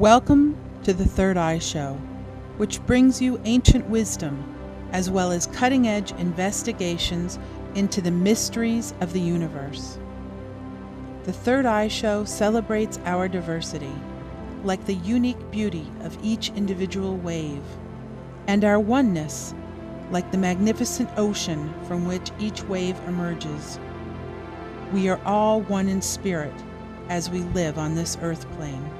Welcome to the Third Eye Show, which brings you ancient wisdom as well as cutting-edge investigations into the mysteries of the universe. The Third Eye Show celebrates our diversity, like the unique beauty of each individual wave, and our oneness, like the magnificent ocean from which each wave emerges. We are all one in spirit as we live on this earth plane.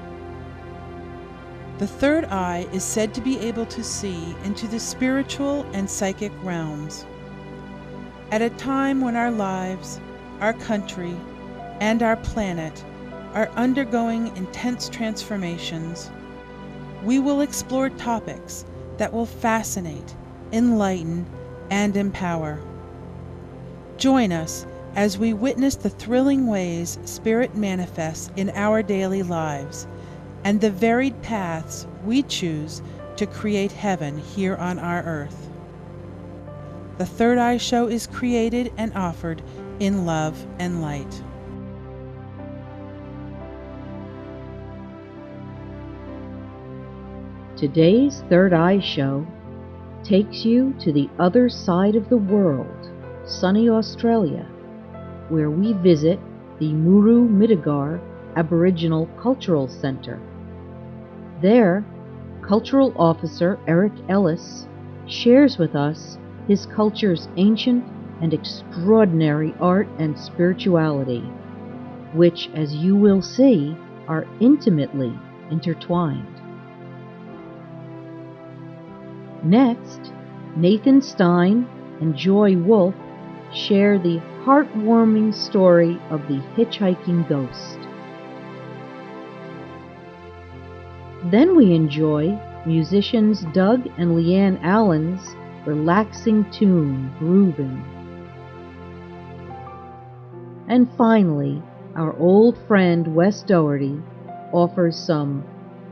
The third eye is said to be able to see into the spiritual and psychic realms. At a time when our lives, our country, and our planet are undergoing intense transformations, we will explore topics that will fascinate, enlighten, and empower. Join us as we witness the thrilling ways spirit manifests in our daily lives and the varied paths we choose to create heaven here on our earth. The Third Eye Show is created and offered in love and light. Today's Third Eye Show takes you to the other side of the world, sunny Australia, where we visit the Muru Mittigar Aboriginal Cultural Center. There, Cultural Officer Eric Ellis shares with us his culture's ancient and extraordinary art and spirituality, which, as you will see, are intimately intertwined. Next, Nathan Stein and Joy Wolf share the heartwarming story of the hitchhiking ghost. Then we enjoy musicians Doug and Leanne Allan's relaxing tune, Groovin. And finally, our old friend Wes Doherty offers some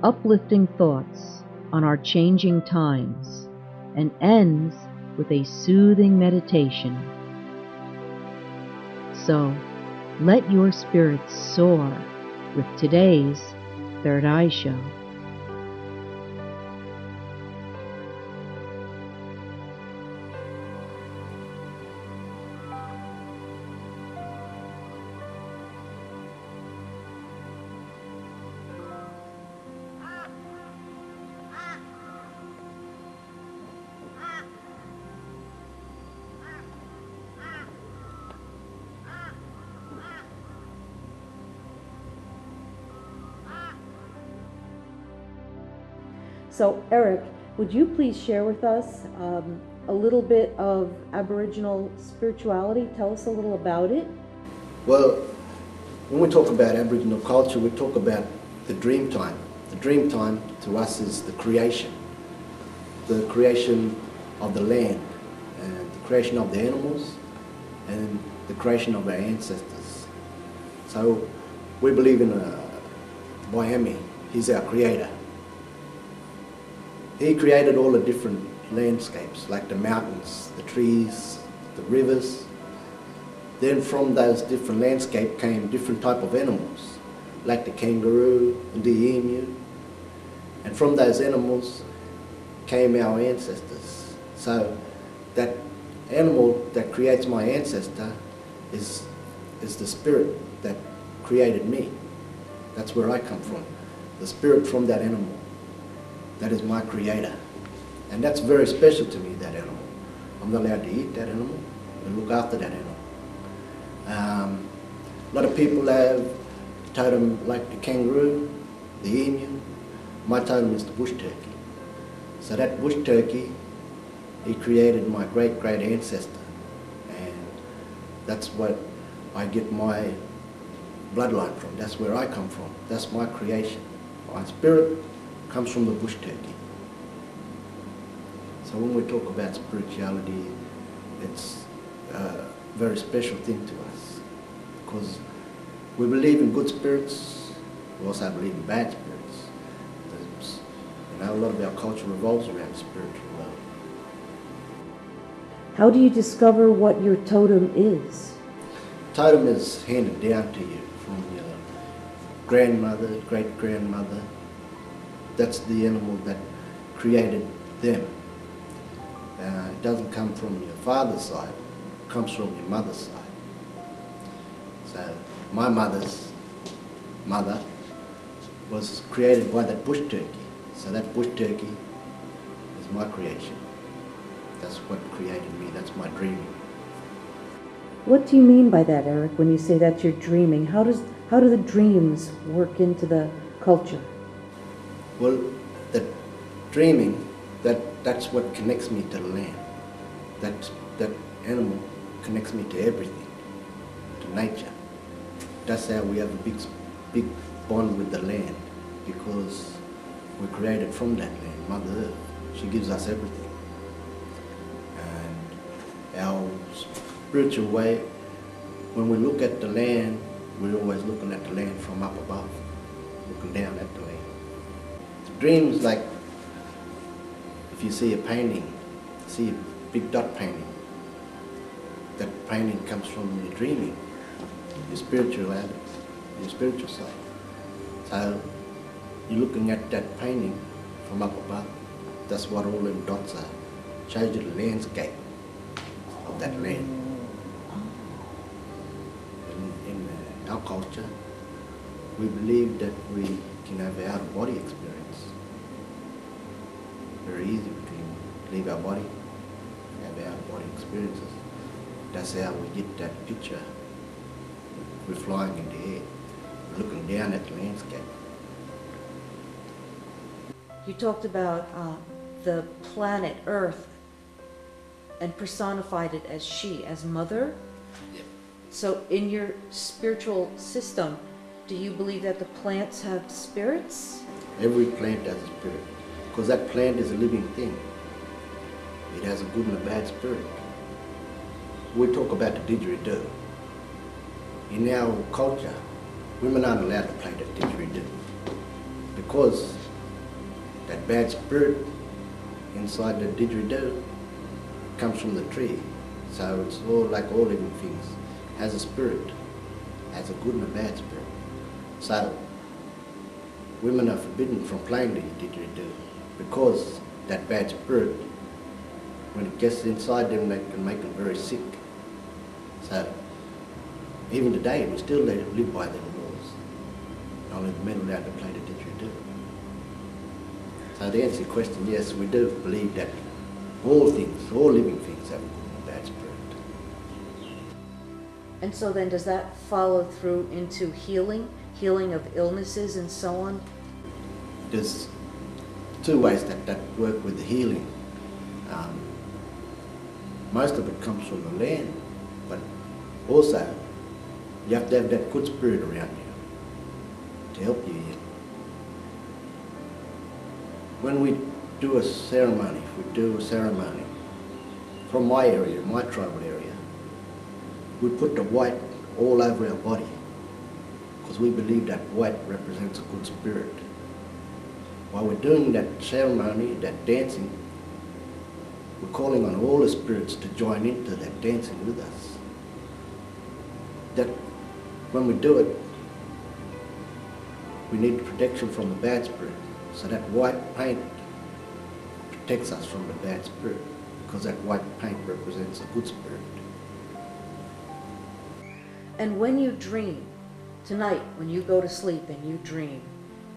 uplifting thoughts on our changing times and ends with a soothing meditation. So, let your spirits soar with today's Third Eye Show. So, Eric, would you please share with us a little bit of Aboriginal spirituality? Tell us a little about it. Well, when we talk about Aboriginal culture, we talk about the dream time. The dream time to us is the creation of the land, and the creation of the animals, and the creation of our ancestors. So we believe in Miami. He's our creator. He created all the different landscapes, like the mountains, the trees, the rivers. Then from those different landscapes came different type of animals, like the kangaroo and the emu. And from those animals came our ancestors. So that animal that creates my ancestor is the spirit that created me. That's where I come from, the spirit from that animal. That is my creator. And that's very special to me, that animal. I'm not allowed to eat that animal and look after that animal. A lot of people have totem like the kangaroo, the emu. My totem is the bush turkey. So that bush turkey, he created my great-great ancestor. And that's what I get my bloodline from. That's where I come from. That's my creation. My spirit comes from the bush turkey. So when we talk about spirituality, it's a very special thing to us, because we believe in good spirits, we also believe in bad spirits. A lot of our culture revolves around the spiritual world. How do you discover what your totem is? Totem is handed down to you from your grandmother, great-grandmother, that's the animal that created them. It doesn't come from your father's side, it comes from your mother's side. So my mother's mother was created by that bush turkey. So that bush turkey is my creation. That's what created me, that's my dreaming. What do you mean by that, Eric, when you say that you're dreaming? How do the dreams work into the culture? Well, the dreaming, that's what connects me to the land. That animal connects me to everything, to nature. That's how we have a big bond with the land, because we're created from that land, Mother Earth. She gives us everything. And our spiritual way, when we look at the land, we're always looking at the land from up above, looking down at the land. Dreams, like if you see a painting, see a big dot painting, that painting comes from your dreaming, your spirituality, your spiritual side. So you're looking at that painting from up above. That's what all them dots are. Shows you the landscape of that land. In our culture, we believe that we can have an out-of-body experience. Very easy, we can leave our body, have out-of-body experiences. That's how we get that picture. We're flying in the air, looking down at the landscape. You talked about the planet Earth and personified it as she, as mother. Yep. So in your spiritual system, do you believe that the plants have spirits? Every plant has a spirit, because that plant is a living thing. It has a good and a bad spirit. We talk about the didgeridoo. In our culture, women aren't allowed to play the didgeridoo because that bad spirit inside the didgeridoo comes from the tree. So it's all like all living things, has a spirit, has a good and a bad spirit. So women are forbidden from playing the didgeridoo because that bad spirit, when it gets inside them, they can make them very sick. So even today, we still live by them rules. Only the men are allowed to play the didgeridoo. So to answer your question, yes, we do believe that all things, all living things have a good and a bad spirit. And so then does that follow through into healing of illnesses and so on? There's two ways that work with the healing. Most of it comes from the land, but also you have to have that good spirit around you to help you heal. When we do a ceremony, from my area, my tribal area, we put the white all over our body because we believe that white represents a good spirit. While we're doing that ceremony, that dancing, we're calling on all the spirits to join into that dancing with us. That when we do it, we need protection from the bad spirit. So that white paint protects us from the bad spirit, because that white paint represents a good spirit. And when you dream, tonight when you go to sleep and you dream,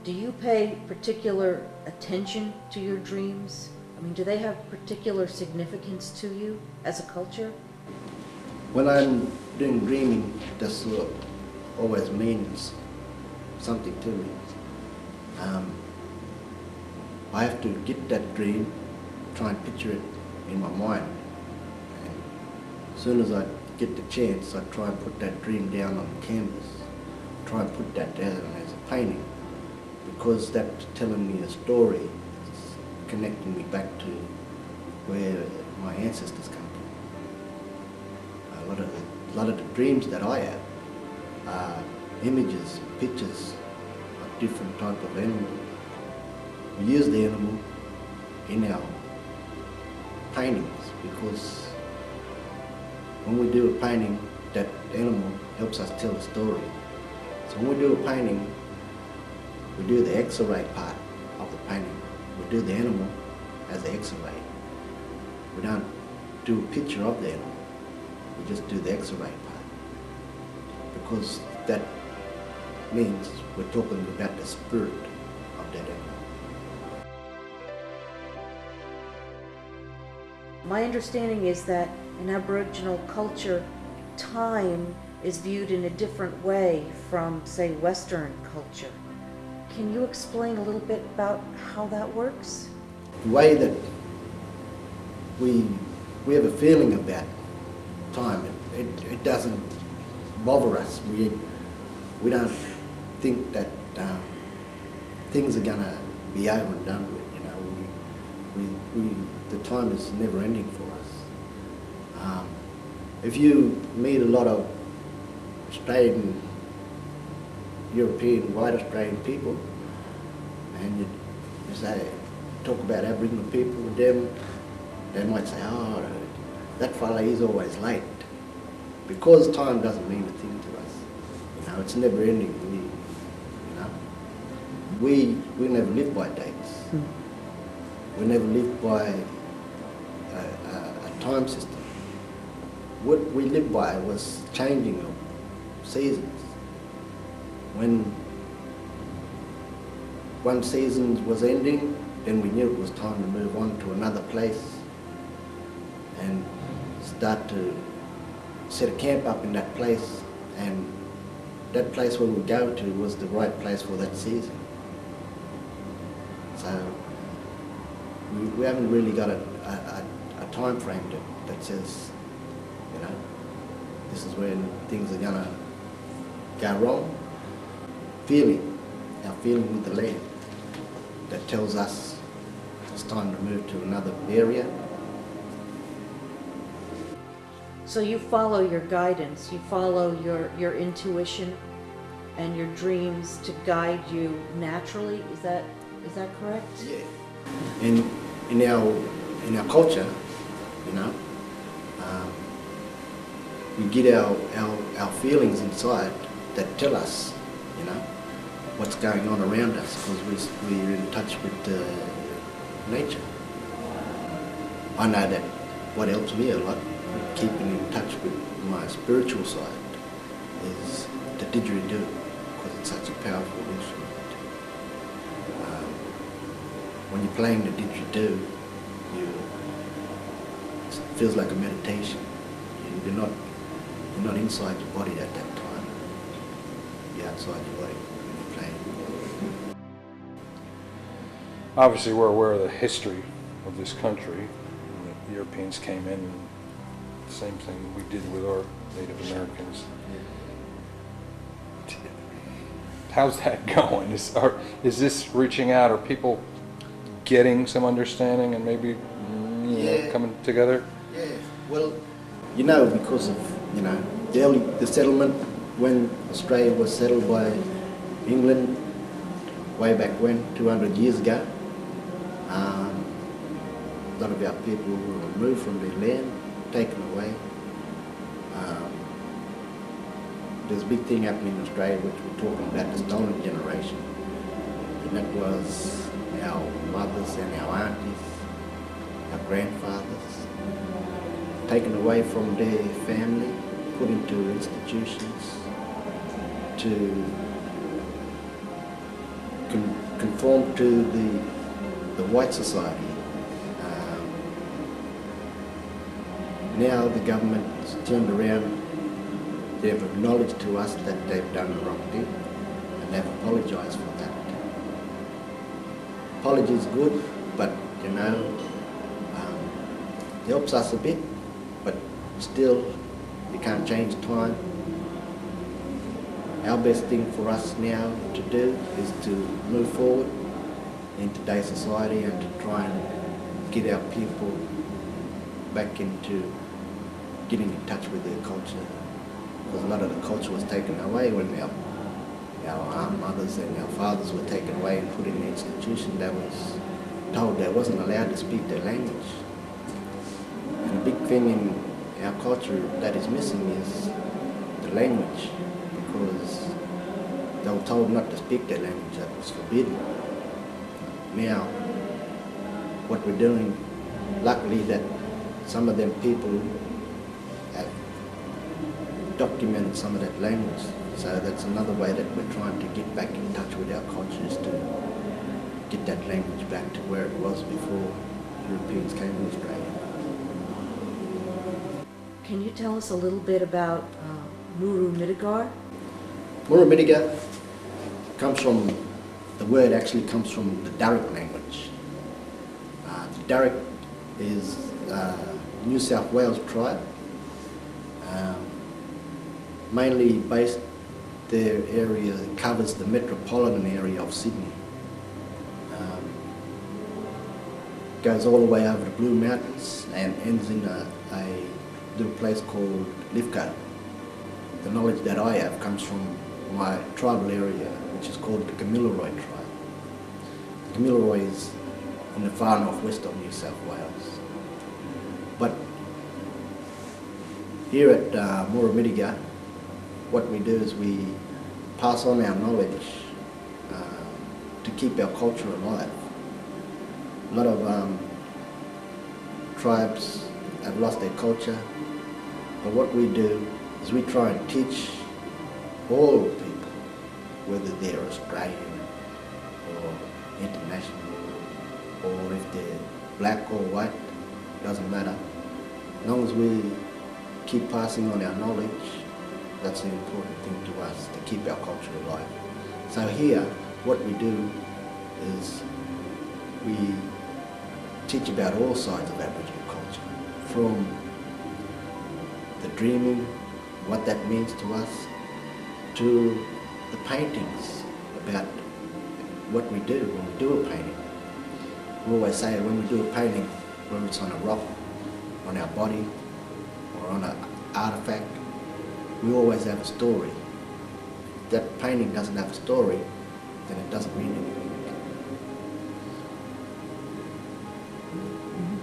do you pay particular attention to your dreams? I mean, do they have particular significance to you as a culture? When I'm doing dreaming, this always means something to me. I have to get that dream, try and picture it in my mind. And as soon as I get the chance, I try and put that dream down on the canvas. Try and put that down as a painting, because that's telling me a story. It's connecting me back to where my ancestors come from. A lot of the dreams that I have are images, pictures of different types of animals. We use the animal in our paintings because when we do a painting, that animal helps us tell a story. So when we do a painting, we do the X-ray part of the painting. We do the animal as the X-ray. We don't do a picture of the animal. We just do the X-ray part. Because that means we're talking about the spirit of that animal. My understanding is that in Aboriginal culture, time is viewed in a different way from, say, Western culture. Can you explain a little bit about how that works? The way that we have a feeling about time, it doesn't bother us. We don't think that things are gonna be over and done with. The time is never ending for us. If you meet a lot of Australian, European, white Australian people, and you say, talk about Aboriginal people with them, they might say, oh, that fella is always late. Because time doesn't mean a thing to us. It's never ending. We never live by dates. We never lived by a time system. What we lived by was changing of seasons. When one season was ending, then we knew it was time to move on to another place and start to set a camp up in that place, and that place where we go to was the right place for that season. So we haven't really got a time frame that says, this is when things are gonna go wrong. Our feeling with the land that tells us it's time to move to another area. So you follow your guidance, you follow your intuition and your dreams to guide you naturally. Is that correct? Yeah. In our culture, we get our feelings inside that tell us, what's going on around us, because we're in touch with nature. I know that what helps me a lot, keeping in touch with my spiritual side, is the didgeridoo, because it's such a powerful instrument. When you're playing the didgeridoo, it feels like a meditation. You're not inside your body at that time. You're outside your body when you're playing. Obviously, we're aware of the history of this country. When the Europeans came in, and the same thing we did with our Native Americans. How's that going? Is this reaching out? Are people getting some understanding and maybe coming together? Yeah. Well, because of the settlement, when Australia was settled by England way back when, 200 years ago, a lot of our people were removed from their land, taken away. There's a big thing happening in Australia, which we're talking about, the stolen generation, and that was our mothers and our aunties, our grandfathers, taken away from their family, put into institutions to conform to the white society. Now the government's turned around, they've acknowledged to us that they've done the wrong thing, and they've apologised for that. Apology is good, but it helps us a bit, but still you can't change time. Our best thing for us now to do is to move forward in today's society and to try and get our people back into getting in touch with their culture, because a lot of the culture was taken away when our mothers and our fathers were taken away and put in an institution that was told they wasn't allowed to speak their language. And a big thing in our culture that is missing is the language, because they were told not to speak their language, that was forbidden. now what we're doing, luckily that some of them people have documented some of that language. So that's another way that we're trying to get back in touch with our cultures, to get that language back to where it was before Europeans came to Australia. Can you tell us a little bit about Muru Mittigar? Muru Mittigar comes from, the word actually comes from the Darug language. The Darug is New South Wales tribe, mainly based, their area covers the metropolitan area of Sydney. Goes all the way over the Blue Mountains and ends in a little place called Lithgow. The knowledge that I have comes from my tribal area, which is called the Kamilaroi tribe. The Kamilaroi is in the far northwest of New South Wales. But here at Muru Mittigar, what we do is we pass on our knowledge to keep our culture alive. A lot of tribes have lost their culture, but what we do is we try and teach all people, whether they're Australian or international, or if they're black or white, doesn't matter. As long as we keep passing on our knowledge, that's the important thing to us, to keep our culture alive. So here, what we do is we teach about all sides of Aboriginal culture, from the dreaming, what that means to us, to the paintings, about what we do when we do a painting. We always say when we do a painting, whether it's on a rock, on our body, or on an artifact, we always have a story. If that painting doesn't have a story, then it doesn't mean anything.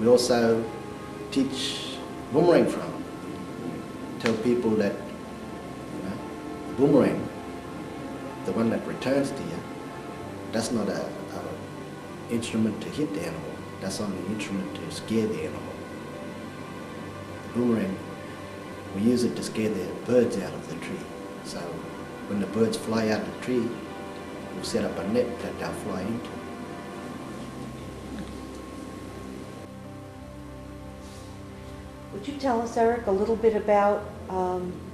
We also teach boomerang from it. Tell people that the boomerang, the one that returns to you, that's not a instrument to hit the animal. That's only an instrument to scare the animal. The boomerang, we use it to scare the birds out of the tree. So when the birds fly out of the tree, we set up a net that they'll fly into. Would you tell us, Eric, a little bit about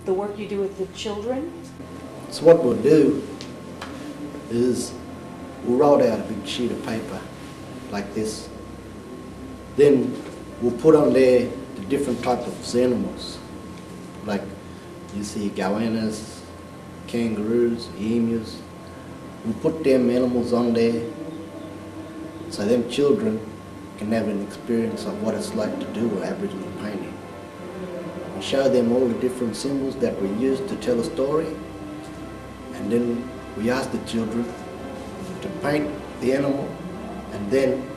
the work you do with the children? So what we'll do is we'll roll out a big sheet of paper like this. Then we'll put on there the different types of animals. Like you see goannas, kangaroos, emus. We'll put them animals on there so them children can have an experience of what it's like to do an Aboriginal painting. We show them all the different symbols that we use to tell a story, and then we ask the children to paint the animal and then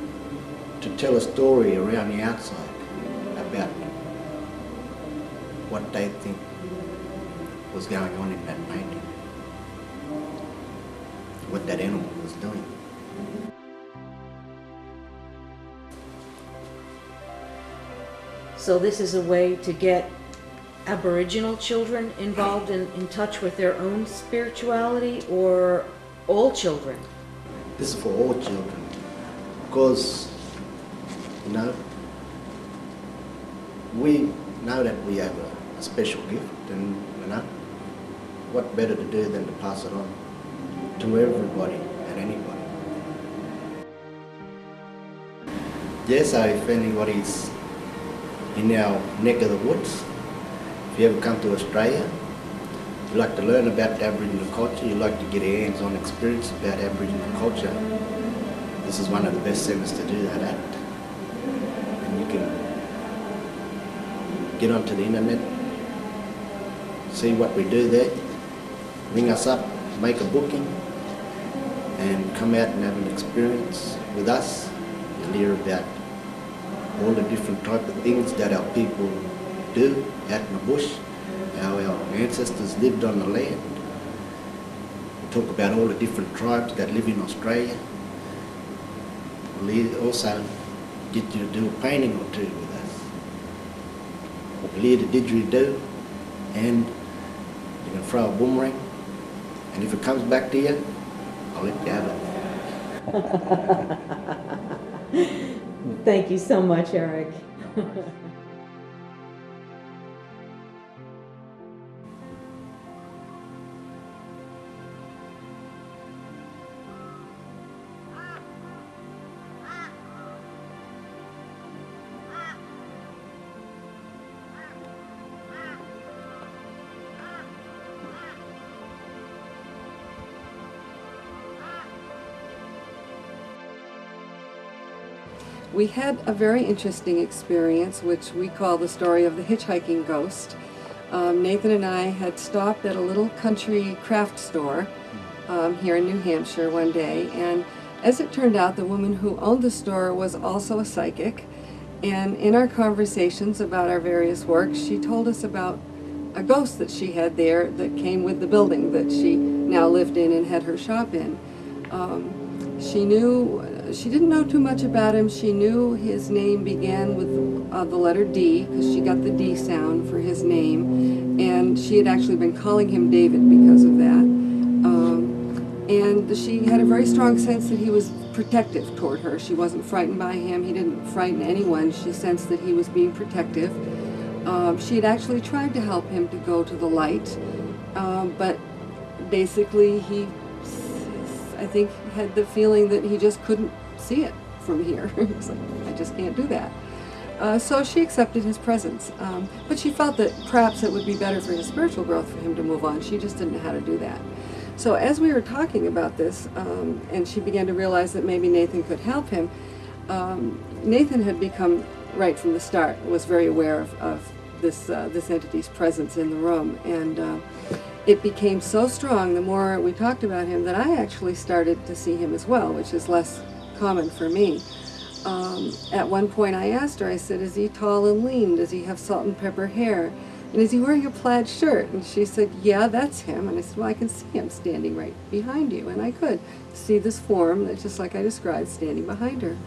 to tell a story around the outside about what they think was going on in that painting, what that animal was doing. So this is a way to get Aboriginal children involved in touch with their own spirituality, or all children? This is for all children, because, we know that we have a special gift, and, what better to do than to pass it on to everybody and anybody. Yeah, so if anybody's in our neck of the woods, if you ever come to Australia, you like to learn about Aboriginal culture, you like to get a hands-on experience about Aboriginal culture, this is one of the best centres to do that at. And you can get onto the internet, see what we do there, ring us up, make a booking, and come out and have an experience with us and hear about all the different type of things that our people do out in the bush, how our ancestors lived on the land. We talk about all the different tribes that live in Australia. We'll also get you to do a painting or two with us. We'll either didgeridoo, and you can throw a boomerang, and if it comes back to you, I'll let you have it. Thank you so much, Eric. We had a very interesting experience, which we call the story of the hitchhiking ghost. Nathan and I had stopped at a little country craft store here in New Hampshire one day, and as it turned out, the woman who owned the store was also a psychic, and in our conversations about our various works, she told us about a ghost that she had there that came with the building that she now lived in and had her shop in. She didn't know too much about him. She knew his name began with the letter D, because she got the D sound for his name, and she had actually been calling him David because of that. And she had a very strong sense that he was protective toward her. She wasn't frightened by him. He didn't frighten anyone. She sensed that he was being protective. She had actually tried to help him to go to the light, but basically he, I think, had the feeling that he just couldn't see it from here. He's like, I just can't do that. So she accepted his presence, but she felt that perhaps it would be better for his spiritual growth for him to move on. She just didn't know how to do that. So as we were talking about this, and she began to realize that maybe Nathan could help him, Nathan had become, right from the start, was very aware of this entity's presence in the room, and it became so strong the more we talked about him that I actually started to see him as well, which is less common for me. At one point I asked her, I said, is he tall and lean? Does he have salt and pepper hair? And is he wearing a plaid shirt? And she said, yeah, that's him. And I said, well, I can see him standing right behind you. And I could see this form, that's just like I described, standing behind her.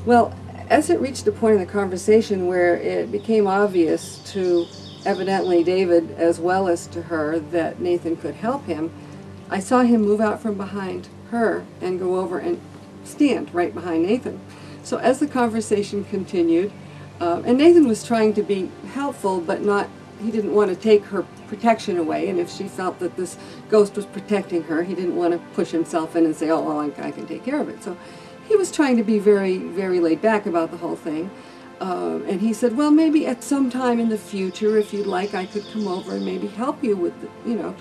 Well, as it reached a point in the conversation where it became obvious to evidently David as well as to her that Nathan could help him, I saw him move out from behind her and go over and stand right behind Nathan. So as the conversation continued, and Nathan was trying to be helpful, but he didn't want to take her protection away, and if she felt that this ghost was protecting her, he didn't want to push himself in and say, oh, well, I can take care of it. So he was trying to be very, very laid back about the whole thing. And he said, well, maybe at some time in the future, if you'd like, I could come over and maybe help you with,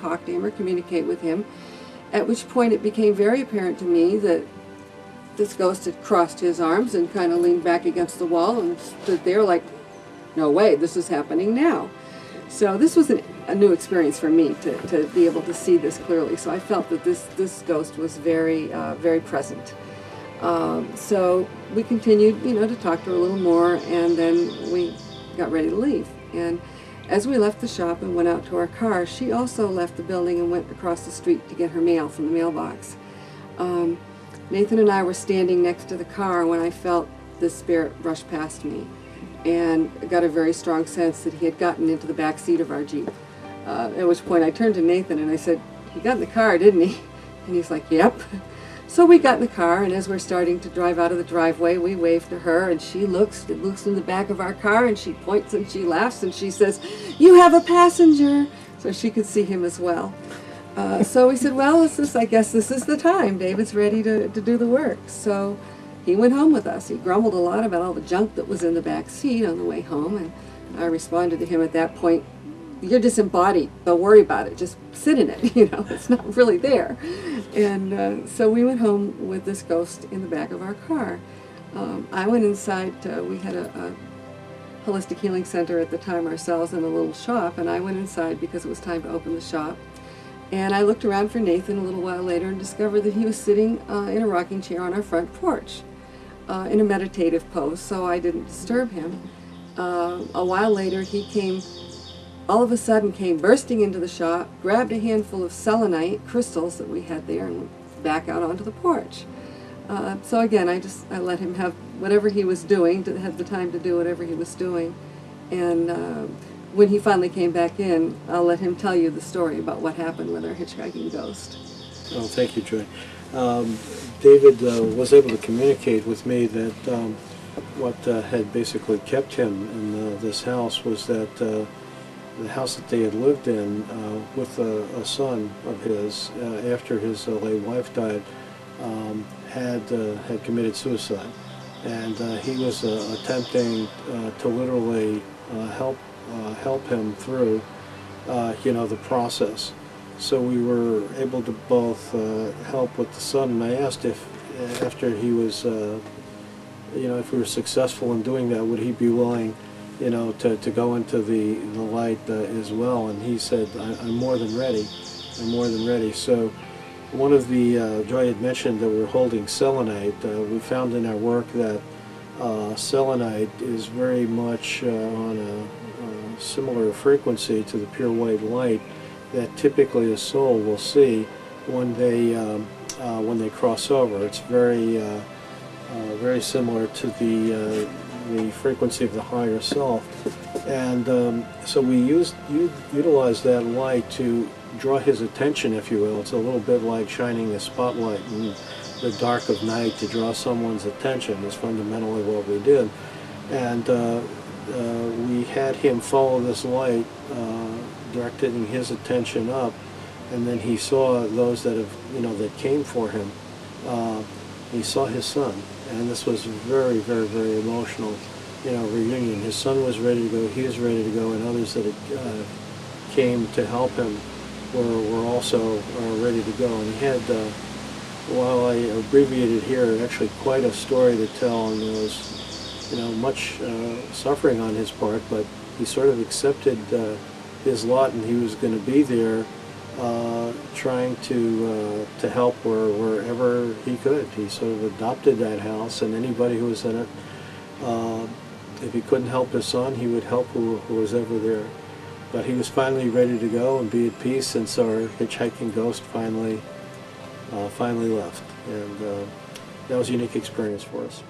talk to him or communicate with him. At which point it became very apparent to me that this ghost had crossed his arms and kind of leaned back against the wall and stood there like, no way, this is happening now. So this was a new experience for me to be able to see this clearly. So I felt that this ghost was very, very present. So we continued, to talk to her a little more, and then we got ready to leave. And as we left the shop and went out to our car, she also left the building and went across the street to get her mail from the mailbox. Nathan and I were standing next to the car when I felt this spirit brush past me, and got a very strong sense that he had gotten into the back seat of our Jeep. At which point I turned to Nathan and I said, he got in the car, didn't he? And he's like, yep. So we got in the car, and as we're starting to drive out of the driveway, we waved to her, and she looks in the back of our car, and she points and she laughs, and she says, you have a passenger. So she could see him as well. So we said, well, I guess this is the time. David's ready to do the work. So he went home with us. He grumbled a lot about all the junk that was in the back seat on the way home, and I responded to him at that point, you're disembodied. Don't worry about it. Just sit in it. It's not really there. And so we went home with this ghost in the back of our car. I went inside. We had a holistic healing center at the time ourselves in a little shop, and I went inside because it was time to open the shop. And I looked around for Nathan a little while later and discovered that he was sitting in a rocking chair on our front porch in a meditative pose, so I didn't disturb him. A while later, he came, all of a sudden came bursting into the shop, grabbed a handful of selenite crystals that we had there and went back out onto the porch. So again, I let him have whatever he was doing, to have the time to do whatever he was doing. And when he finally came back in, I'll let him tell you the story about what happened with our hitchhiking ghost. Oh, thank you, Joy. David was able to communicate with me that what had basically kept him in this house was that the house that they had lived in with a son of his, after his late wife died, had committed suicide. And he was attempting to literally help him through, the process. So we were able to both help with the son, and I asked if, after he was, if we were successful in doing that, would he be willing, to go into the light as well? And he said, I'm more than ready. I'm more than ready. So one of the, Joy had mentioned that we're holding selenite. We found in our work that selenite is very much on a similar frequency to the pure white light that typically a soul will see when they cross over. It's very similar to the frequency of the higher self, and so we utilized that light to draw his attention, if you will. It's a little bit like shining a spotlight in the dark of night to draw someone's attention is fundamentally what we did. And we had him follow this light, directing his attention up, and then he saw those that that came for him. He saw his son, and this was very, very, very emotional, reunion. His son was ready to go, he was ready to go, and others that came to help him were also ready to go. And he had, while I abbreviated here, actually quite a story to tell, and there was much suffering on his part, but he sort of accepted his lot, and he was going to be there trying to help wherever he could. He sort of adopted that house, and anybody who was in it, if he couldn't help his son, he would help who was ever there. But he was finally ready to go and be at peace since our hitchhiking ghost finally left, and that was a unique experience for us.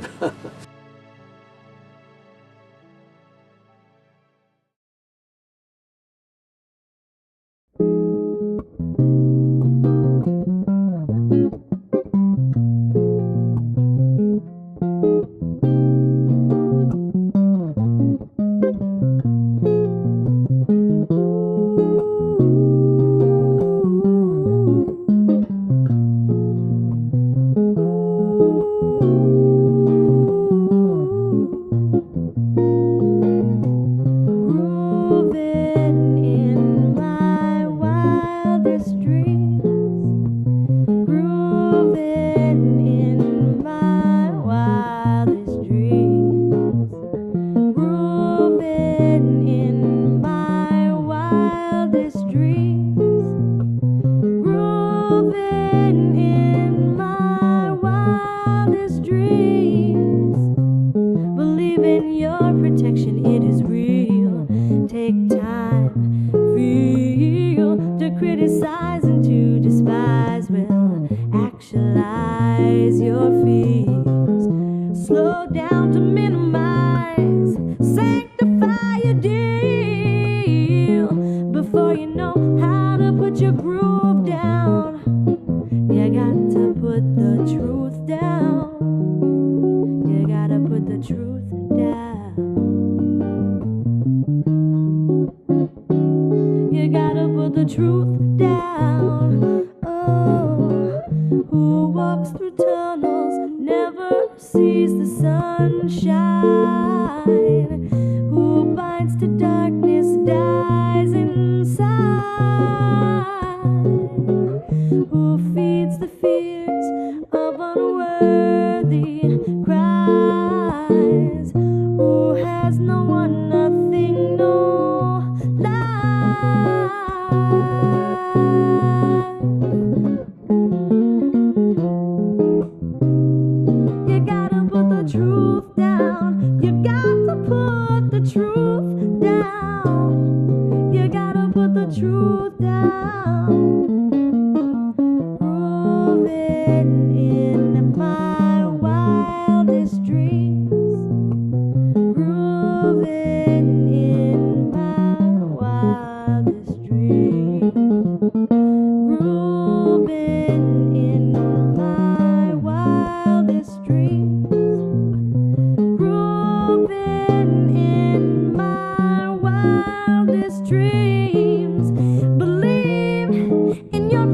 Nothing, no life.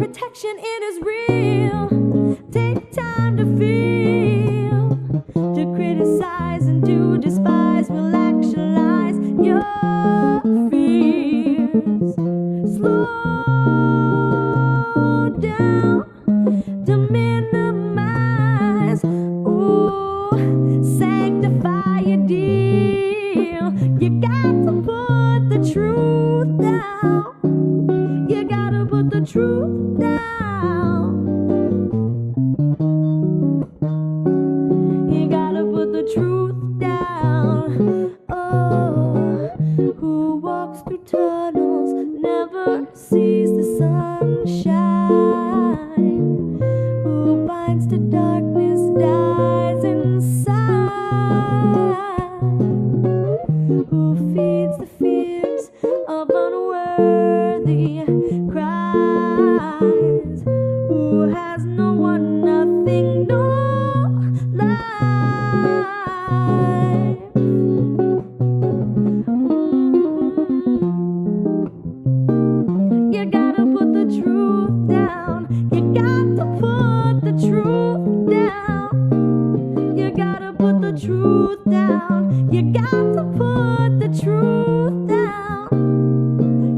protection, it is real. Take time to feel, to criticize and to despise will actualize your fears. Slow down to minimize. Ooh, sanctify your deal. You got to put the truth down. You gotta put the truth down. You gotta put the truth down. Oh, who walks through tunnels never sees the sunshine. Who binds to darkness dies inside. Who feeds the fears of unworthy cries? Who has no one, nothing, no life? You gotta put the truth down. You got to put the truth down. You gotta put the truth down. You got to put the truth down.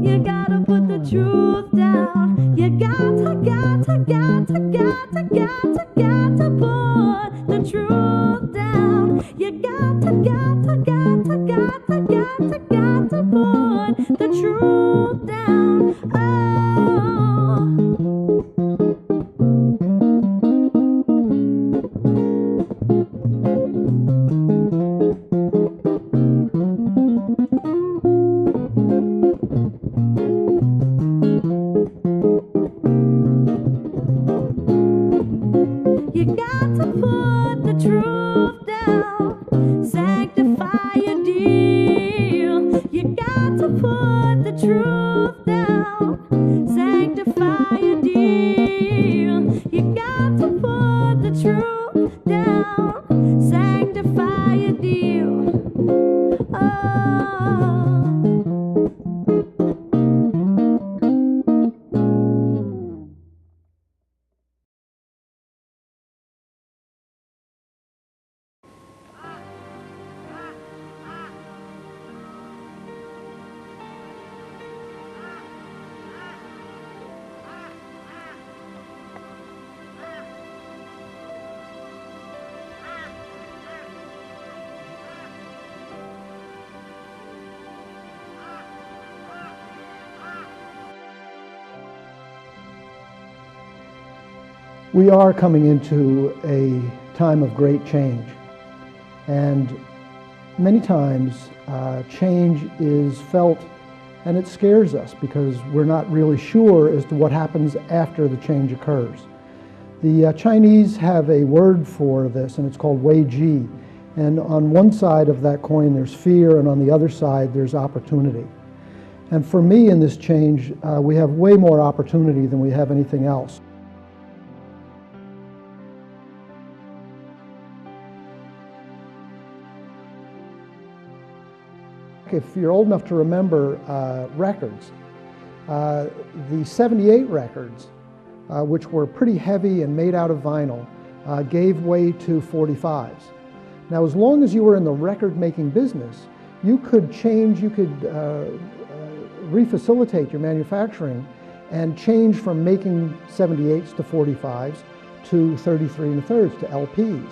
You gotta put the truth down. You got to put the truth down. You got to put the truth down. You got to put the truth down. Sanctify your deal. You got to put the truth down. Sanctify your deal. You got to put the truth down. Sanctify your deal. We are coming into a time of great change, and many times change is felt and it scares us because we're not really sure as to what happens after the change occurs. The Chinese have a word for this, and it's called Wei Ji, and on one side of that coin there's fear, and on the other side there's opportunity. And for me in this change, we have way more opportunity than we have anything else. If you're old enough to remember records, the 78 records, which were pretty heavy and made out of vinyl, gave way to 45s. Now, as long as you were in the record-making business, you could change, you could refacilitate your manufacturing and change from making 78s to 45s to 33 1/3s to LPs.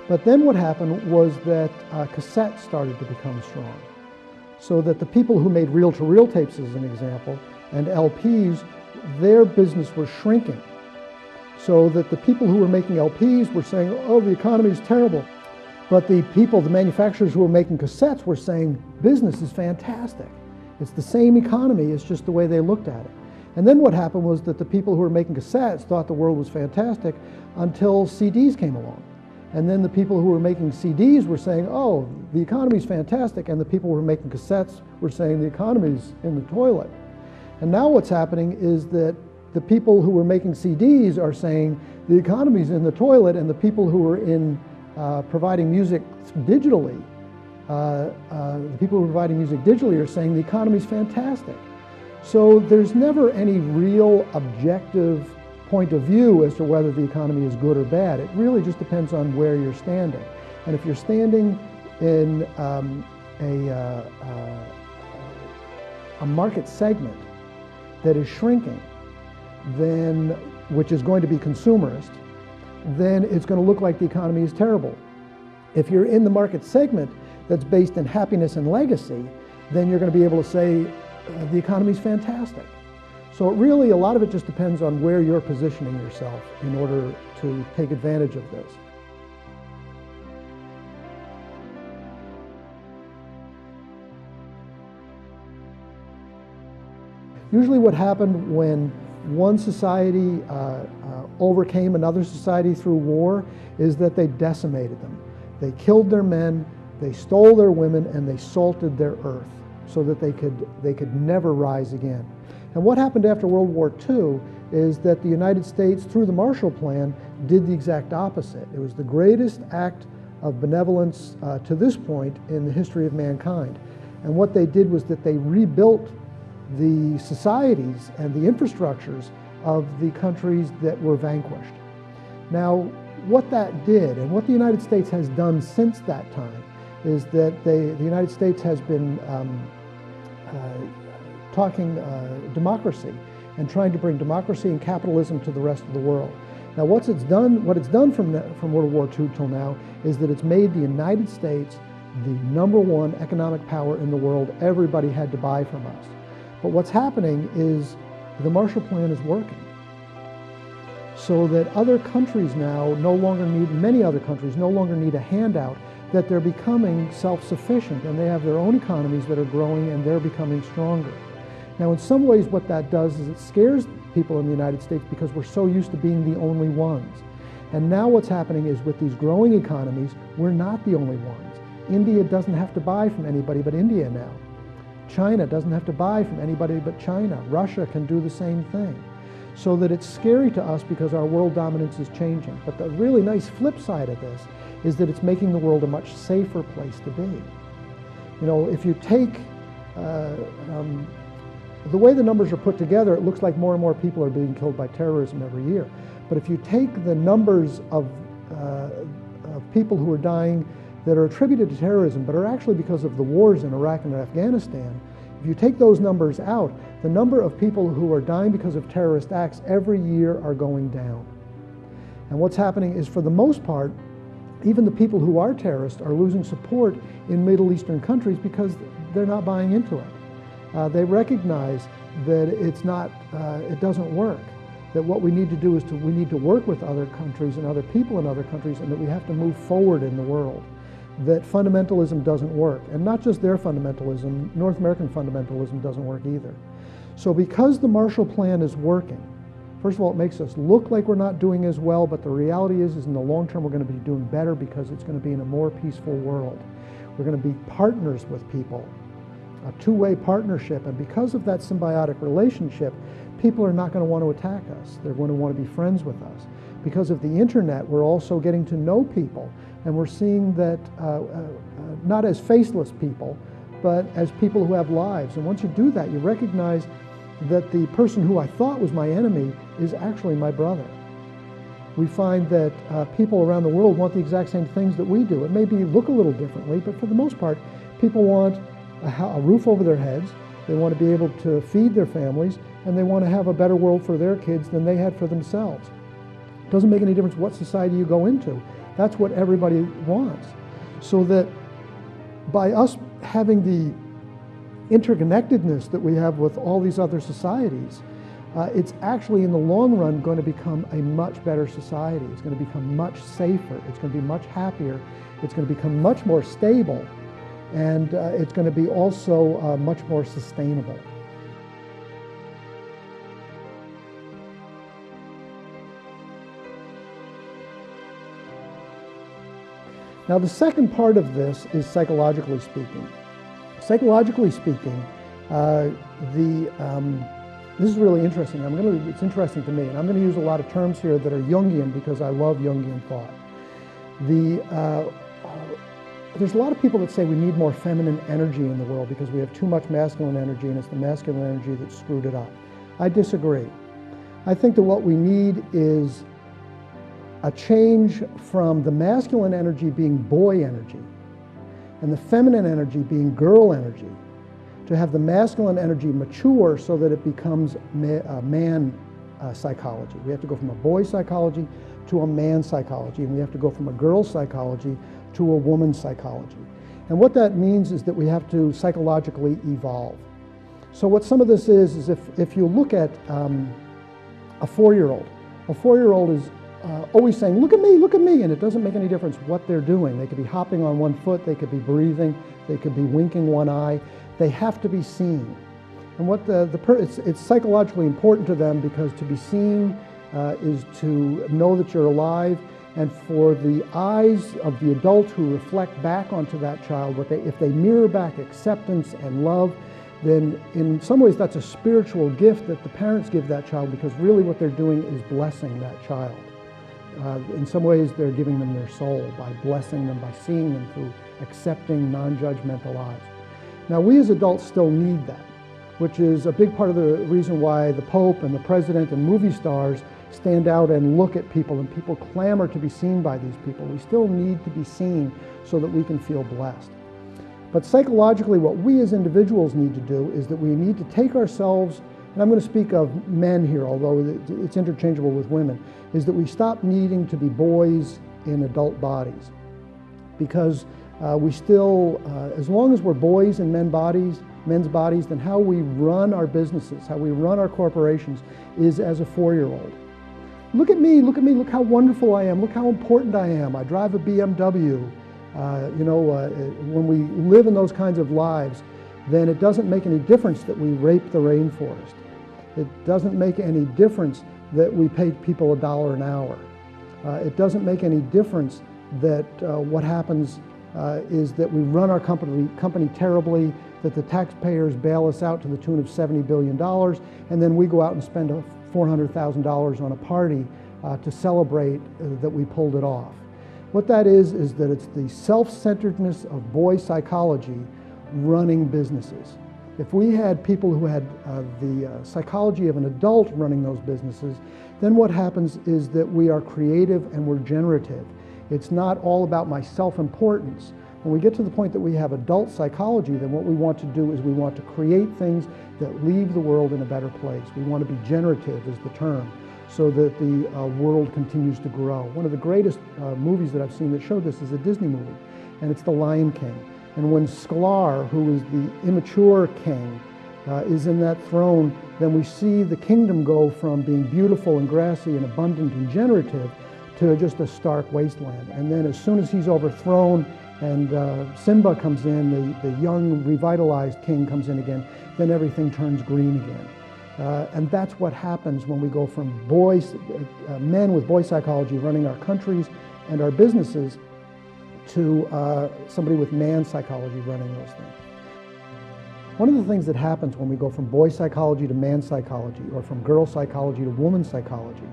But then what happened was that cassettes started to become strong. So that the people who made reel-to-reel tapes, as an example, and LPs, their business was shrinking. So that the people who were making LPs were saying, oh, the economy is terrible. But the people, the manufacturers who were making cassettes were saying, business is fantastic. It's the same economy, it's just the way they looked at it. And then what happened was that the people who were making cassettes thought the world was fantastic until CDs came along. And then the people who were making CDs were saying, oh, the economy's fantastic, and the people who were making cassettes were saying the economy's in the toilet. And now what's happening is that the people who were making CDs are saying the economy's in the toilet, and the people who were in providing music digitally, the people who are providing music digitally are saying the economy's fantastic. So there's never any real objective point of view as to whether the economy is good or bad. It really just depends on where you're standing. And if you're standing in a market segment that is shrinking, then, which is going to be consumerist, then it's going to look like the economy is terrible. If you're in the market segment that's based in happiness and legacy, then you're going to be able to say the economy is fantastic. So it really, a lot of it just depends on where you're positioning yourself in order to take advantage of this. Usually what happened when one society overcame another society through war is that they decimated them. They killed their men, they stole their women, and they salted their earth so that they could never rise again. And what happened after World War II is that the United States, through the Marshall Plan, did the exact opposite. It was the greatest act of benevolence to this point in the history of mankind. And what they did was that they rebuilt the societies and the infrastructures of the countries that were vanquished. Now, what that did, and what the United States has done since that time, is that the United States has been talking democracy and trying to bring democracy and capitalism to the rest of the world. Now, what it's done from World War II till now is that it's made the United States the #1 economic power in the world. Everybody had to buy from us. But what's happening is the Marshall Plan is working, so that other countries now many other countries no longer need a handout, that they're becoming self-sufficient and they have their own economies that are growing and they're becoming stronger. Now, in some ways what that does is it scares people in the United States because we're so used to being the only ones. And now what's happening is with these growing economies, we're not the only ones. India doesn't have to buy from anybody but India now. China doesn't have to buy from anybody but China. Russia can do the same thing. So that it's scary to us because our world dominance is changing. But the really nice flip side of this is that it's making the world a much safer place to be. You know, if you take the way the numbers are put together, it looks like more and more people are being killed by terrorism every year. But if you take the numbers of people who are dying that are attributed to terrorism, but are actually because of the wars in Iraq and Afghanistan, if you take those numbers out, the number of people who are dying because of terrorist acts every year are going down. And what's happening is, for the most part, even the people who are terrorists are losing support in Middle Eastern countries because they're not buying into it. They recognize that it doesn't work. That what we need to do is we need to work with other countries and other people in other countries, and that we have to move forward in the world. That fundamentalism doesn't work, and not just their fundamentalism, North American fundamentalism doesn't work either. So because the Marshall Plan is working, first of all, it makes us look like we're not doing as well, but the reality is in the long term we're going to be doing better because it's going to be in a more peaceful world. We're going to be partners with people, a two-way partnership, and because of that symbiotic relationship, people are not going to want to attack us. They're going to want to be friends with us. Because of the internet, we're also getting to know people, and we're seeing that not as faceless people, but as people who have lives. And once you do that, you recognize that the person who I thought was my enemy is actually my brother. We find that people around the world want the exact same things that we do. It may look a little differently, but for the most part, people want a roof over their heads, they want to be able to feed their families, and they want to have a better world for their kids than they had for themselves. It doesn't make any difference what society you go into. That's what everybody wants. So that by us having the interconnectedness that we have with all these other societies, it's actually in the long run going to become a much better society. It's going to become much safer. It's going to be much happier. It's going to become much more stable. And it's going to be also much more sustainable. Now, the second part of this is psychologically speaking. Psychologically speaking, this is really interesting. It's interesting to me, and I'm going to use a lot of terms here that are Jungian because I love Jungian thought. there's a lot of people that say we need more feminine energy in the world because we have too much masculine energy and it's the masculine energy that screwed it up. I disagree. I think that what we need is a change from the masculine energy being boy energy and the feminine energy being girl energy, to have the masculine energy mature so that it becomes man psychology. We have to go from a boy psychology to a man psychology, and we have to go from a girl psychology to a woman psychology. And what that means is that we have to psychologically evolve. So what some of this is if you look at a 4-year-old, a 4-year-old is always saying, look at me, and it doesn't make any difference what they're doing. They could be hopping on one foot, they could be breathing, they could be winking one eye. They have to be seen. And what it's psychologically important to them, because to be seen is to know that you're alive, and for the eyes of the adult who reflect back onto that child, if they mirror back acceptance and love, then in some ways that's a spiritual gift that the parents give that child, because really what they're doing is blessing that child. In some ways they're giving them their soul by blessing them, by seeing them through accepting, non-judgmental eyes. Now we as adults still need that, which is a big part of the reason why the Pope and the President and movie stars stand out and look at people, and people clamor to be seen by these people. We still need to be seen so that we can feel blessed. But psychologically, what we as individuals need to do is that we need to take ourselves, and I'm going to speak of men here, although it's interchangeable with women, is that we stop needing to be boys in adult bodies. Because we still, as long as we're boys in men's bodies, then how we run our businesses, how we run our corporations is as a 4-year-old. Look at me, look how wonderful I am, look how important I am. I drive a BMW. When we live in those kinds of lives, then it doesn't make any difference that we rape the rainforest. It doesn't make any difference that we pay people $1 an hour. It doesn't make any difference that what happens is that we run our company terribly, that the taxpayers bail us out to the tune of $70 billion, and then we go out and spend $400,000 on a party to celebrate that we pulled it off. What that is that it's the self-centeredness of boy psychology running businesses. If we had people who had the psychology of an adult running those businesses, then what happens is that we are creative and we're generative. It's not all about my self-importance. When we get to the point that we have adult psychology, then what we want to do is we want to create things that leave the world in a better place. We want to be generative is the term, so that the world continues to grow. One of the greatest movies that I've seen that showed this is a Disney movie, and it's The Lion King. And when Sklar, who is the immature king, is in that throne, then we see the kingdom go from being beautiful and grassy and abundant and generative to just a stark wasteland. And then as soon as he's overthrown and Simba comes in, the young revitalized king comes in again, then everything turns green again. And that's what happens when we go from men with boy psychology running our countries and our businesses to somebody with man psychology running those things. One of the things that happens when we go from boy psychology to man psychology, or from girl psychology to woman psychology,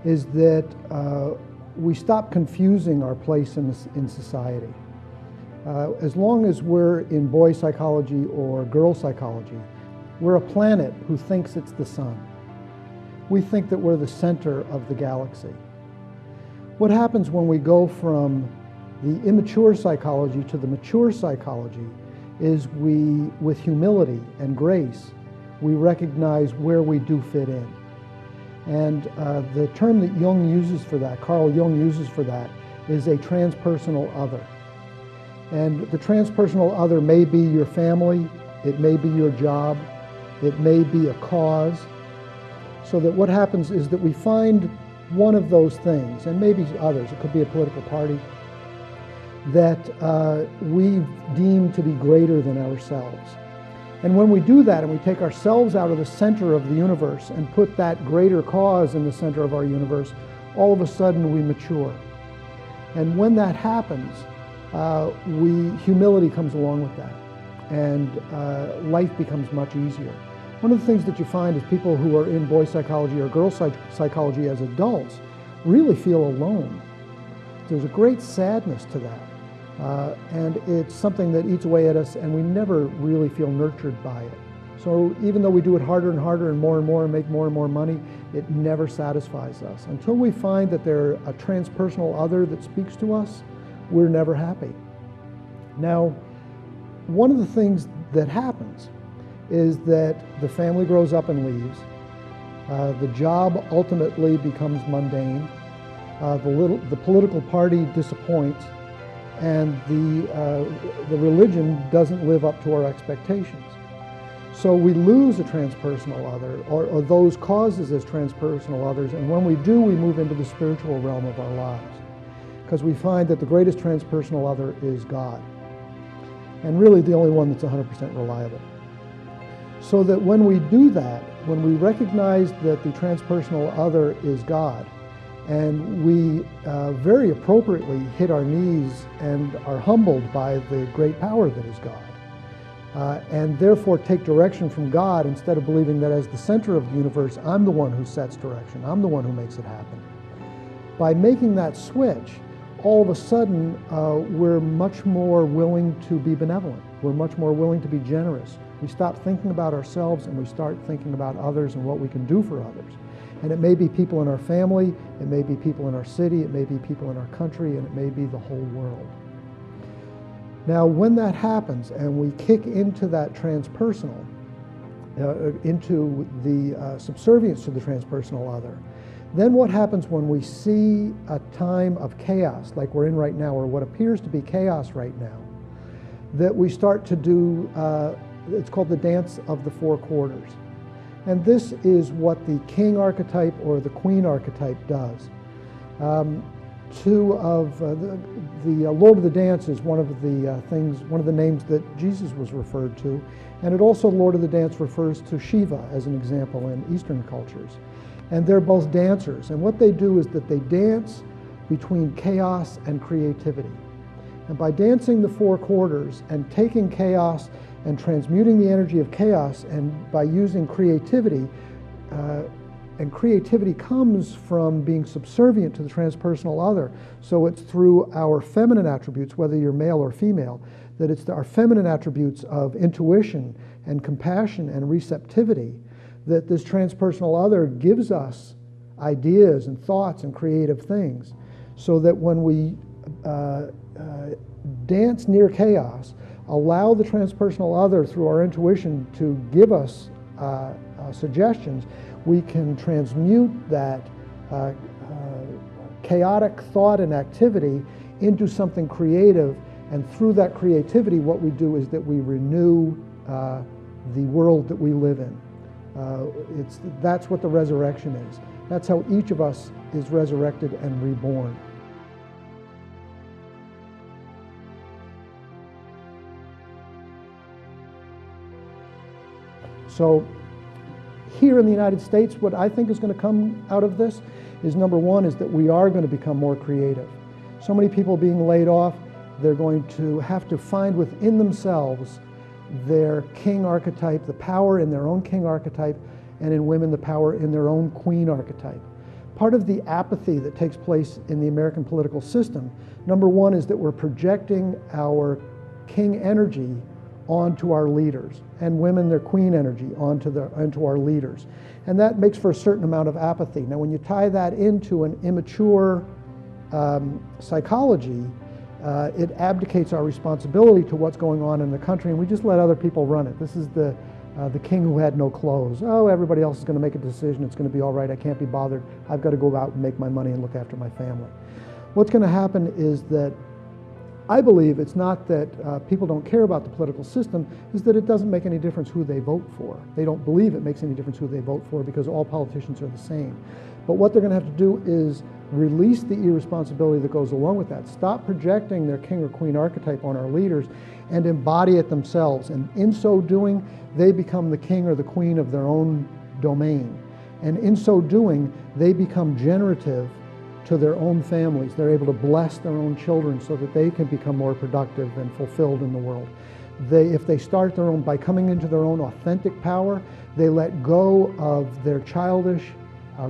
is that we stop confusing our place in society. As long as we're in boy psychology or girl psychology, we're a planet who thinks it's the sun. We think that we're the center of the galaxy. What happens when we go from the immature psychology to the mature psychology is with humility and grace, we recognize where we do fit in. And the term that Jung uses for that, Carl Jung uses for that, is a transpersonal other. And the transpersonal other may be your family, it may be your job, it may be a cause. So that what happens is that we find one of those things, and maybe others, it could be a political party, that we deem to be greater than ourselves. And when we do that and we take ourselves out of the center of the universe and put that greater cause in the center of our universe, all of a sudden we mature. And when that happens, humility comes along with that, and life becomes much easier. One of the things that you find is people who are in boy psychology or girl psychology as adults really feel alone. There's a great sadness to that. And it's something that eats away at us, and we never really feel nurtured by it. So even though we do it harder and harder and more and make more and more money, it never satisfies us. Until we find that there's a transpersonal other that speaks to us, we're never happy. Now, one of the things that happens is that the family grows up and leaves. The job ultimately becomes mundane. The political party disappoints, and the religion doesn't live up to our expectations. So we lose a transpersonal other, or those causes as transpersonal others, and when we do, we move into the spiritual realm of our lives, because we find that the greatest transpersonal other is God, and really the only one that's 100% reliable. So that when we do that, when we recognize that the transpersonal other is God, and we very appropriately hit our knees and are humbled by the great power that is God, and therefore take direction from God instead of believing that as the center of the universe, I'm the one who sets direction, I'm the one who makes it happen. By making that switch, all of a sudden we're much more willing to be benevolent. We're much more willing to be generous. We stop thinking about ourselves and we start thinking about others and what we can do for others. And it may be people in our family, it may be people in our city, it may be people in our country, and it may be the whole world. Now, when that happens and we kick into that transpersonal, into the subservience to the transpersonal other, then what happens when we see a time of chaos like we're in right now, or what appears to be chaos right now, that we start to do, it's called the dance of the four quarters. And this is what the king archetype or the queen archetype does. The Lord of the Dance is one of the one of the names that Jesus was referred to, and it also, Lord of the Dance refers to Shiva as an example in Eastern cultures. And they're both dancers, and what they do is that they dance between chaos and creativity. And by dancing the four quarters and taking chaos and transmuting the energy of chaos, and by using creativity, and creativity comes from being subservient to the transpersonal other. So it's through our feminine attributes, whether you're male or female, that it's our feminine attributes of intuition and compassion and receptivity that this transpersonal other gives us ideas and thoughts and creative things. So that when we dance near chaos, allow the transpersonal other through our intuition to give us suggestions, we can transmute that chaotic thought and activity into something creative, and through that creativity what we do is that we renew the world that we live in. That's what the resurrection is. That's how each of us is resurrected and reborn. So here in the United States, what I think is going to come out of this is, number one, is that we are going to become more creative. So many people being laid off, they're going to have to find within themselves their king archetype, the power in their own king archetype, and in women, the power in their own queen archetype. Part of the apathy that takes place in the American political system, number one, is that we're projecting our king energy onto our leaders, and women their queen energy onto our leaders. And that makes for a certain amount of apathy. Now, when you tie that into an immature psychology, it abdicates our responsibility to what's going on in the country, and we just let other people run it. This is the king who had no clothes. Oh, everybody else is going to make a decision. It's going to be all right. I can't be bothered. I've got to go out and make my money and look after my family. What's going to happen is that I believe it's not that people don't care about the political system, is that it doesn't make any difference who they vote for. They don't believe it makes any difference who they vote for because all politicians are the same. But what they're going to have to do is release the irresponsibility that goes along with that. Stop projecting their king or queen archetype on our leaders and embody it themselves. And in so doing, they become the king or the queen of their own domain. And in so doing, they become generative to their own families. They're able to bless their own children so that they can become more productive and fulfilled in the world. If they start their own, by coming into their own authentic power, they let go of their childish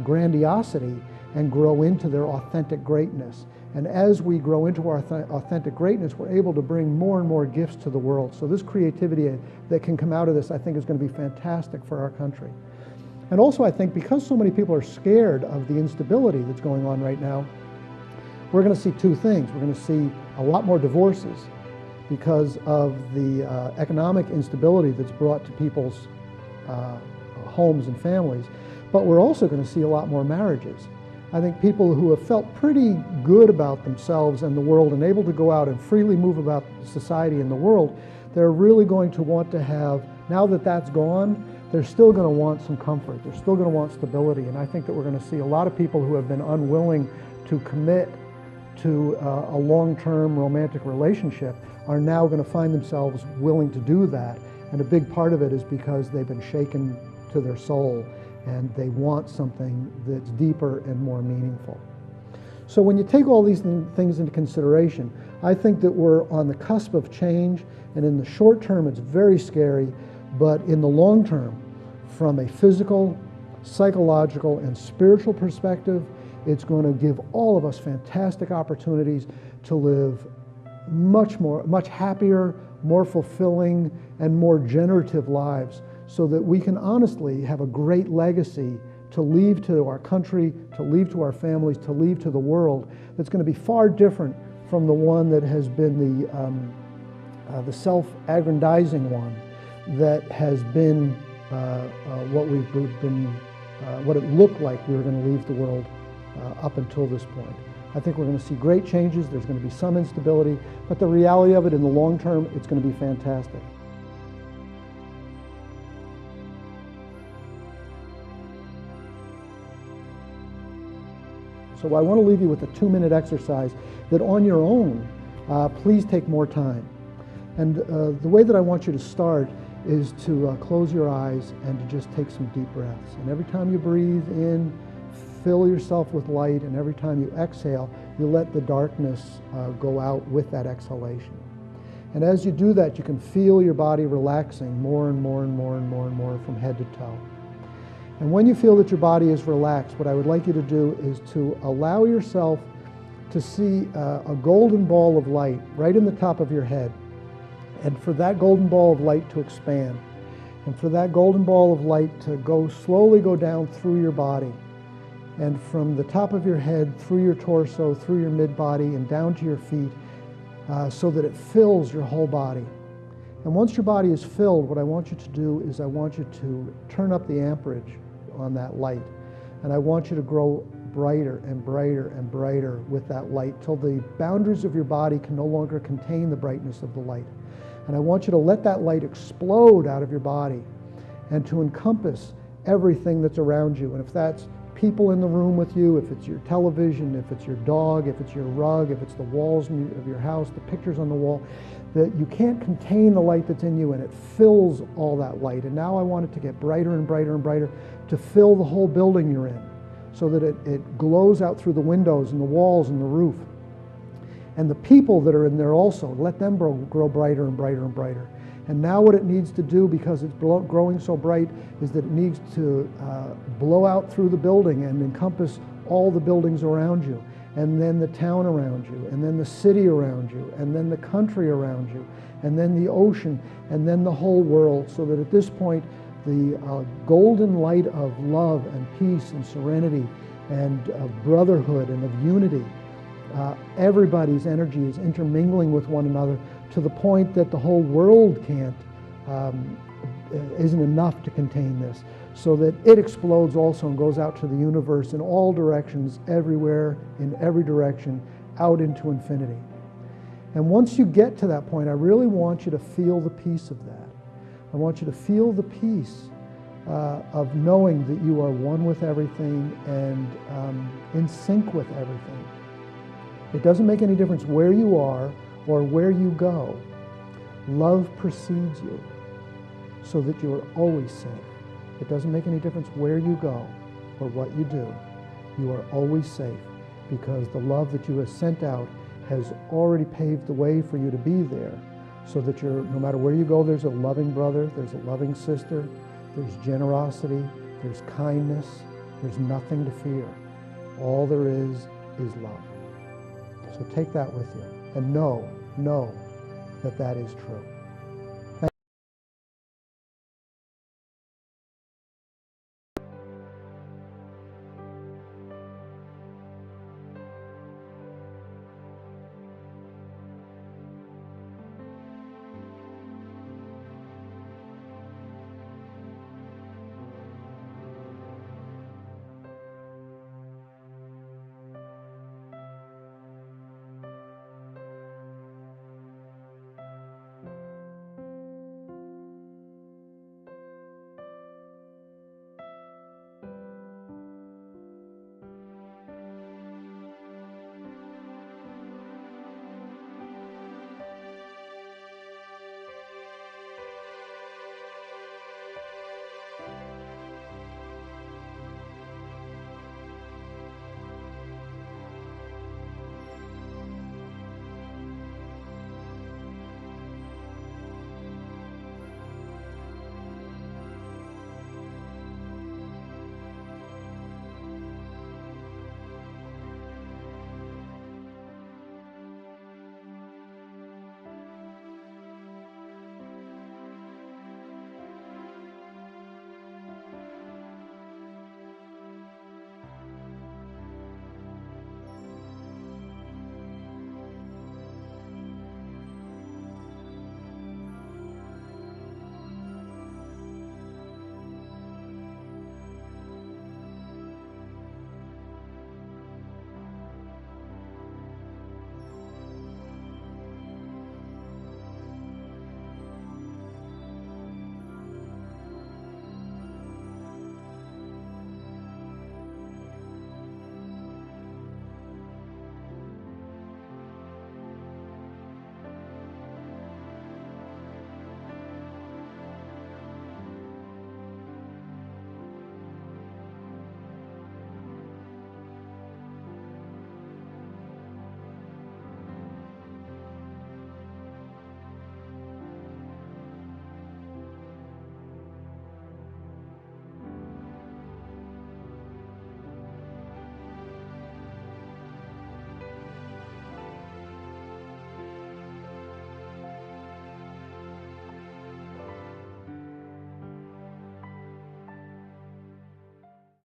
grandiosity and grow into their authentic greatness. And as we grow into our authentic greatness, we're able to bring more and more gifts to the world. So this creativity that can come out of this, I think, is going to be fantastic for our country. And also, I think, because so many people are scared of the instability that's going on right now, we're going to see two things. We're going to see a lot more divorces because of the economic instability that's brought to people's homes and families. But we're also going to see a lot more marriages. I think people who have felt pretty good about themselves and the world and able to go out and freely move about society and the world, they're really going to want to have, now that that's gone, they're still going to want some comfort. They're still going to want stability. And I think that we're going to see a lot of people who have been unwilling to commit to a long-term romantic relationship are now going to find themselves willing to do that. And a big part of it is because they've been shaken to their soul and they want something that's deeper and more meaningful. So when you take all these things into consideration, I think that we're on the cusp of change, and in the short term it's very scary, but in the long term, from a physical, psychological, and spiritual perspective, it's going to give all of us fantastic opportunities to live much happier, more fulfilling, and more generative lives, so that we can honestly have a great legacy to leave to our country, to leave to our families, to leave to the world, that's going to be far different from the one that has been the self-aggrandizing one, that has been what it looked like we were going to leave the world up until this point. I think we're going to see great changes. There's going to be some instability, but the reality of it in the long term, it's going to be fantastic. So I want to leave you with a 2-minute exercise that on your own, please take more time. And the way that I want you to start is to close your eyes and to just take some deep breaths. And every time you breathe in, fill yourself with light, and every time you exhale, you let the darkness go out with that exhalation. And as you do that, you can feel your body relaxing more and more and more and more and more from head to toe. And when you feel that your body is relaxed, what I would like you to do is to allow yourself to see a golden ball of light right in the top of your head. And for that golden ball of light to expand. And for that golden ball of light to slowly go down through your body. And from the top of your head, through your torso, through your mid-body, and down to your feet, so that it fills your whole body. And once your body is filled, what I want you to do is I want you to turn up the amperage on that light. And I want you to grow brighter and brighter and brighter with that light till the boundaries of your body can no longer contain the brightness of the light. And I want you to let that light explode out of your body and to encompass everything that's around you. And if that's people in the room with you, if it's your television, if it's your dog, if it's your rug, if it's the walls of your house, the pictures on the wall, that you can't contain the light that's in you, and it fills all that light. And now I want it to get brighter and brighter and brighter to fill the whole building you're in, so that it glows out through the windows and the walls and the roof. And the people that are in there also, let them grow brighter and brighter and brighter. And now what it needs to do, because it's growing so bright, is that it needs to blow out through the building and encompass all the buildings around you, and then the town around you, and then the city around you, and then the country around you, and then the ocean, and then the whole world, so that at this point the golden light of love and peace and serenity and of brotherhood and of unity, everybody's energy is intermingling with one another to the point that the whole world isn't enough to contain this, so that it explodes also and goes out to the universe in all directions, everywhere, in every direction, out into infinity. And once you get to that point, I really want you to feel the peace of that. I want you to feel the peace of knowing that you are one with everything and in sync with everything. It doesn't make any difference where you are or where you go. Love precedes you so that you are always safe. It doesn't make any difference where you go or what you do. You are always safe because the love that you have sent out has already paved the way for you to be there, so that no matter where you go, there's a loving brother, there's a loving sister, there's generosity, there's kindness, there's nothing to fear. All there is love. So take that with you and know that that is true.